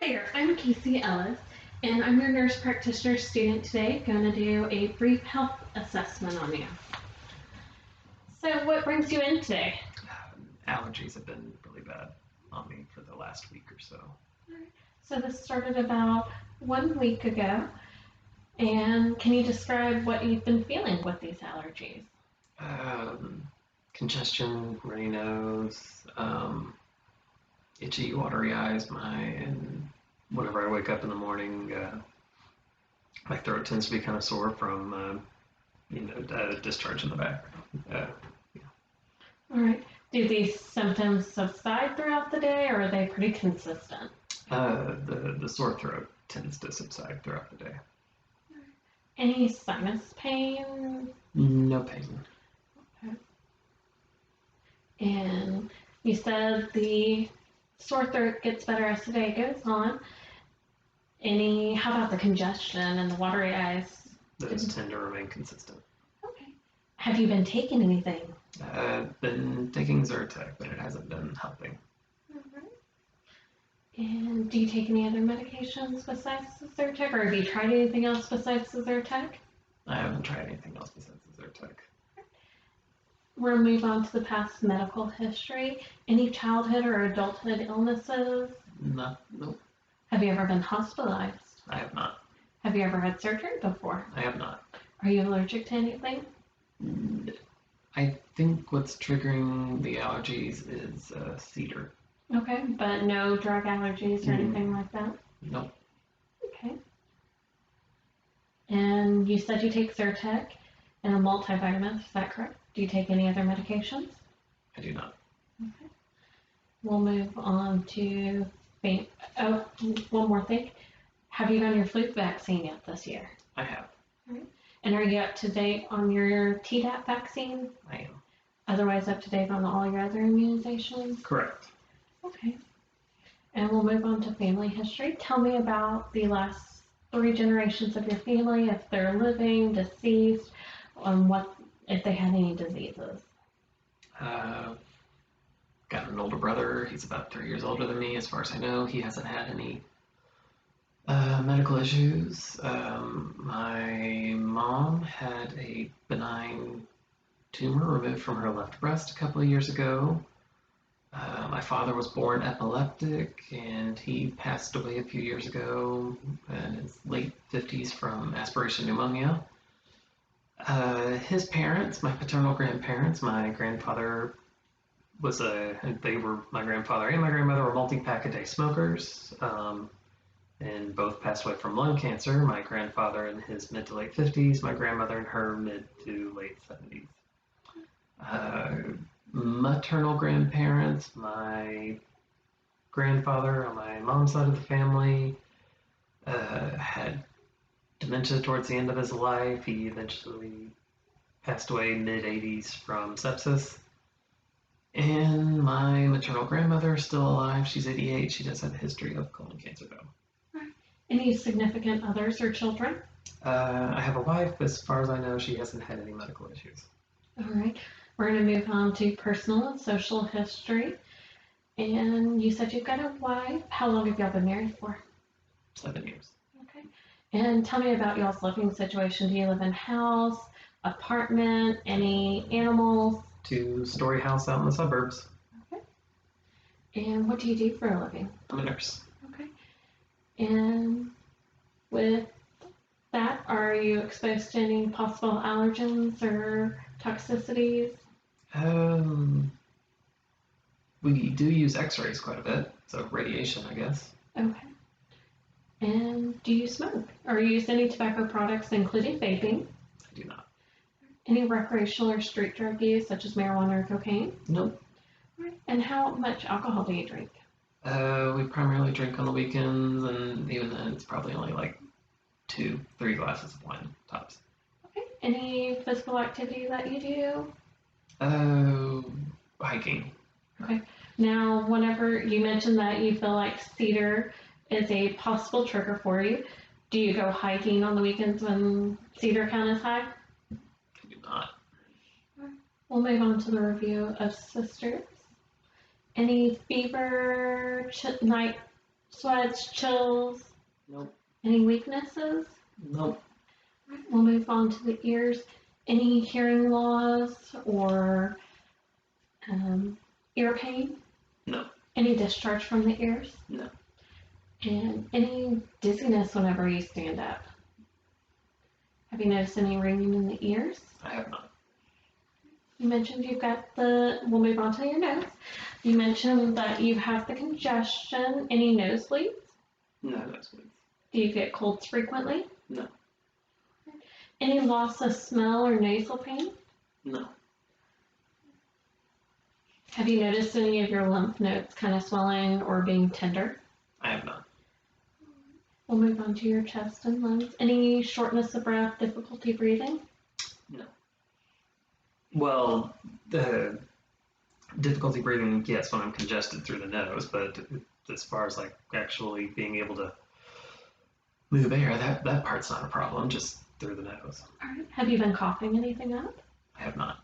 There, I'm Casey Ellis, and I'm your nurse practitioner student today, going to do a brief health assessment on you. So, what brings you in today? Allergies have been really bad on me for the last week or so. So, this started about 1 week ago, and can you describe what you've been feeling with these allergies? Congestion, runny nose, itchy, watery eyes. And whenever I wake up in the morning, my throat tends to be kind of sore from discharge in the back. Yeah. All right. Do these symptoms subside throughout the day, or are they pretty consistent? The sore throat tends to subside throughout the day. Any sinus pain? No pain. Okay. And you said the sore throat gets better as the day goes on. How about the congestion and the watery eyes? Those tend to remain consistent. Okay. Have you been taking anything? I've been taking Zyrtec, but it hasn't been helping. All right. And do you take any other medications besides the Zyrtec, or have you tried anything else besides the Zyrtec? I haven't tried anything else besides the Zyrtec. We'll move on to the past medical history. Any childhood or adulthood illnesses? Nope. Have you ever been hospitalized? I have not. Have you ever had surgery before? I have not. Are you allergic to anything? I think what's triggering the allergies is cedar. Okay, but no drug allergies or anything like that? Nope. Okay. And you said you take Zyrtec and a multivitamin, is that correct? Do you take any other medications? I do not. Okay. We'll move on to, one more thing. Have you done your flu vaccine yet this year? I have. All right. And are you up to date on your Tdap vaccine? I am. Otherwise up to date on all your other immunizations? Correct. Okay. And we'll move on to family history. Tell me about the last 3 generations of your family, if they're living, deceased, if they had any diseases. Got an older brother. He's about 3 years older than me, as far as I know. He hasn't had any medical issues. My mom had a benign tumor removed from her left breast a couple of years ago. My father was born epileptic, and he passed away a few years ago in his late 50s from aspiration pneumonia. His parents, my paternal grandparents, my grandfather my grandfather and my grandmother were multi-pack a day smokers, and both passed away from lung cancer. My grandfather in his mid to late 50s, my grandmother in her mid to late 70s. Maternal grandparents, my grandfather on my mom's side of the family had dementia towards the end of his life. He eventually passed away mid 80s from sepsis. And my maternal grandmother is still alive. She's 88. She does have a history of colon cancer, though. Any significant others or children? I have a wife. As far as I know, she hasn't had any medical issues. All right. We're going to move on to personal and social history. And you said you've got a wife. How long have y'all been married for? 7 years. Okay. And tell me about y'all's living situation. Do you live in house, apartment, any animals? 2-story house out in the suburbs. Okay. And what do you do for a living? I'm a nurse. Okay. And with that, are you exposed to any possible allergens or toxicities? We do use x-rays quite a bit, so radiation, I guess. Okay. And do you smoke or use any tobacco products, including vaping? I do not. Any recreational or street drug use, such as marijuana or cocaine? Nope. Right. And how much alcohol do you drink? We primarily drink on the weekends, and even then, it's probably only like 2-3 glasses of wine, tops. Okay. Any physical activity that you do? Hiking. Okay. Now, whenever you mentioned that you feel like cedar is a possible trigger for you, do you go hiking on the weekends when cedar count is high? I do not. We'll move on to the review of sisters. Any fever, night Sweats, chills, Nope. any weaknesses? Nope. We'll move on to the ears. Any hearing loss or ear pain? No. Any discharge from the ears? No. And any dizziness whenever you stand up? Have you noticed any ringing in the ears? I have not. You mentioned you've got we'll move on to your nose. You mentioned that you have the congestion. Any nosebleeds? No, that's good. Do you get colds frequently? No. Any loss of smell or nasal pain? No. Have you noticed any of your lymph nodes kind of swelling or being tender? I have not. We'll move on to your chest and lungs. Any shortness of breath, difficulty breathing? No. Well, the difficulty breathing, yes, when I'm congested through the nose, but as far as like actually being able to move air, that part's not a problem, just through the nose. All right. Have you been coughing anything up? I have not.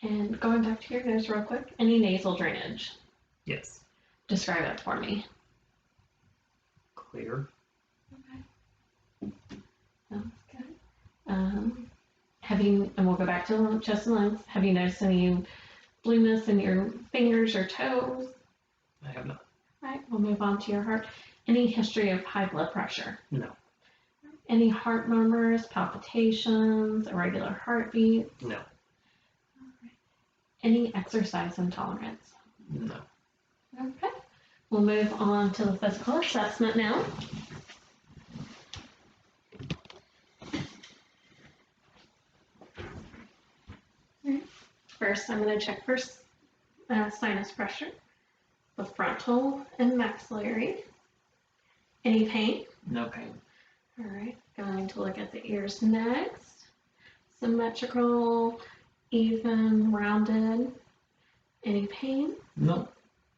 And going back to your nose real quick, any nasal drainage? Yes. Describe it for me. Clear. Sounds good. And we'll go back to chest and lungs. Have you noticed any blueness in your fingers or toes? I have not. All right, we'll move on to your heart. Any history of high blood pressure? No. Any heart murmurs, palpitations, irregular heartbeats? No. Any exercise intolerance? No. Okay. We'll move on to the physical assessment now. First, I'm going to check for sinus pressure, the frontal and maxillary. Any pain? No pain. All right, going to look at the ears next. Symmetrical, even, rounded. Any pain? No.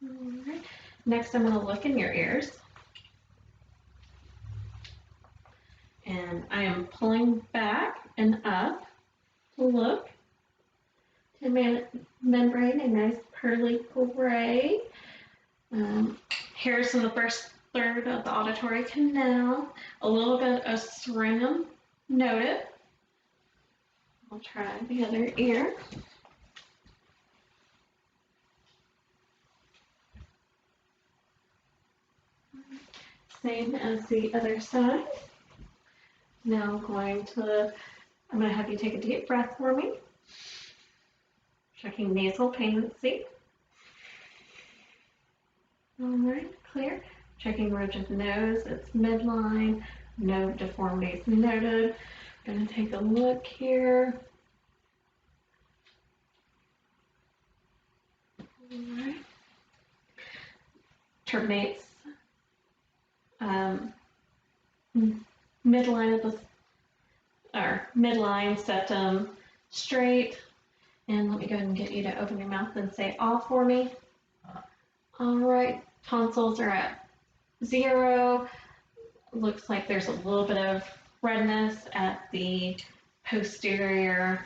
All right. Next, I'm going to look in your ears. And I am pulling back and up to look. The membrane, a nice pearly gray. Hairs in the first third of the auditory canal. A little bit of cerumen noted. I'll try the other ear. Same as the other side. Now I'm going to have you take a deep breath for me. Checking nasal patency. All right, clear. Checking ridge of the nose, it's midline. No deformities noted. Going to take a look here. All right. Terminates midline septum straight. And let me go ahead and get you to open your mouth and say "ah" for me. All right, tonsils are at 0. Looks like there's a little bit of redness at the posterior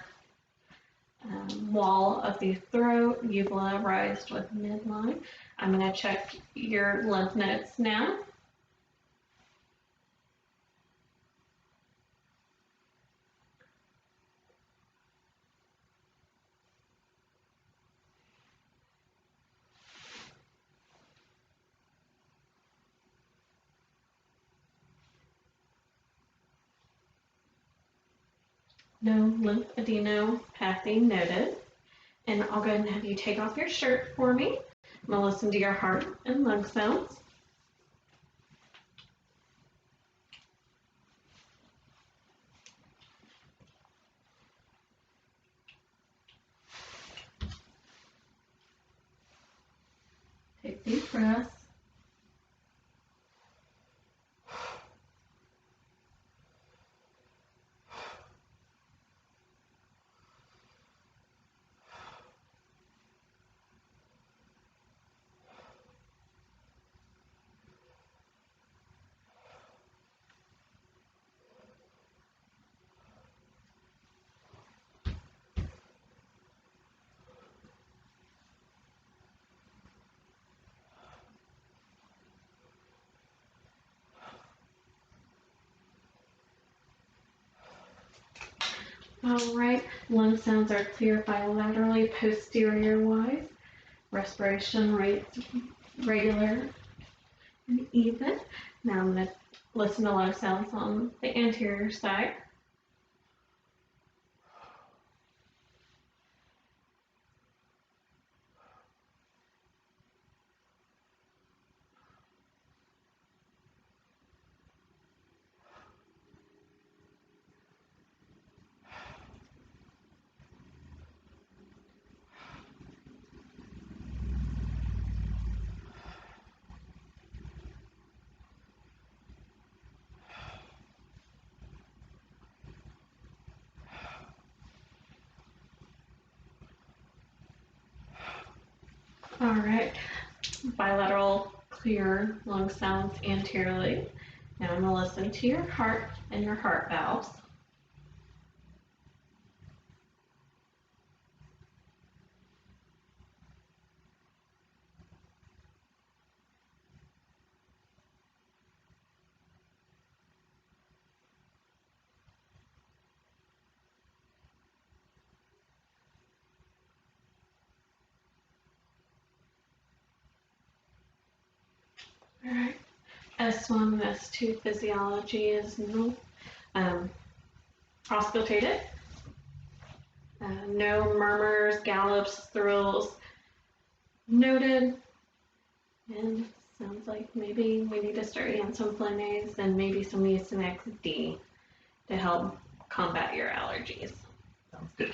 wall of the throat, uvula raised with midline. I'm going to check your lymph nodes now. No lymphadenopathy noted. And I'll go ahead and have you take off your shirt for me. I'm going to listen to your heart and lung sounds. Take deep breaths. All right, lung sounds are clear bilaterally, posterior wise. Respiration rates regular and even. Now I'm going to listen to low sounds on the anterior side. All right, bilateral clear lung sounds anteriorly. Now I'm going to listen to your heart and your heart valves. All right, S1 and S2 physiology is auscultated. No murmurs, gallops, thrills noted. And sounds like maybe we need to start you on some Flonase and maybe some Mucinex D to help combat your allergies. Sounds good.